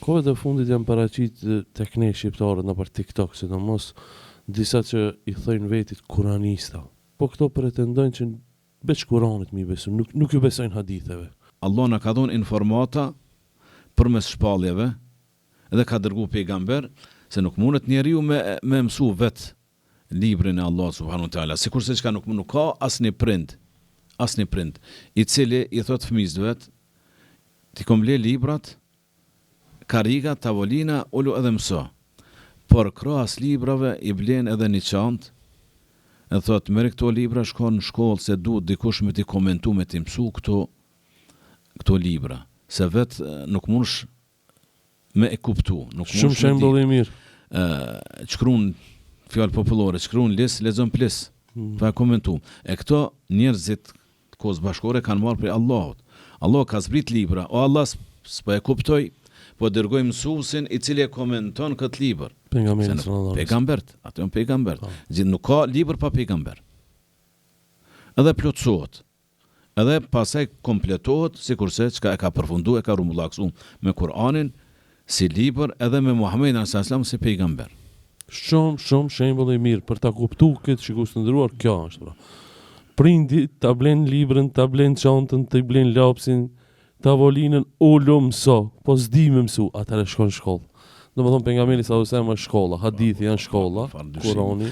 Kohët e fundit janë paraqit tek ne shqiptarët nëpër TikTok, sidomos disa që i thojnë vetit kuranista. Po këto pretendojnë që veç Kuranit mi besojnë, nuk ju besojnë haditheve. Allah na ka dhënë informata përmes shpalljeve dhe ka dërgu pejgamber se nuk mundet njeriu me mësu vet librin e Allah subhanahu wa taala. Sikurse çka nuk ka asnjë prind i cili i thot fëmijës vet ti kom le librat, kariga, tavolina, ulu edhe mëso. Por krahas librave i blen edhe një çantë, e thot merr këto libra, shkon në shkollë se duhet dikush me t'i komentu, me t'i mësu këto libra. Se vet nuk mundesh me e kuptu. Shumë shembull i mirë. Shkruan fjalë popullore, shkruan lis, lexon plis. Pa komentu. E këto njerëzit kohës bashkore kanë marrë prej Allahut. Allah ka zbrit libra, o Allah s'po e kuptoj, po dërgoj mësuesin i cili e komenton këtë libër. Pejgambert, ato janë pejgamber. Nuk ka libër pa pejgamber. Edhe plotësohet. Edhe pasaj kompletohet sikurse çka e ka përfunduar, e ka rumbullaksu me Kur'anin si libër edhe me Muhamedit sallallahu alaihi wasallam si pejgamber. Shumë shembull i mirë për ta kuptuar këtë shikues të nderuar, kjo është pra. Prindi ta blen librin, ta blen çantën, ta blen lapsin, tavolinën, ulo mëso, po s'di me mësu, atëherë shkon në shkollë. Domethënë pejgamberi sallallahu alaihi wasallam është shkolla, hadithi janë shkolla, Kurani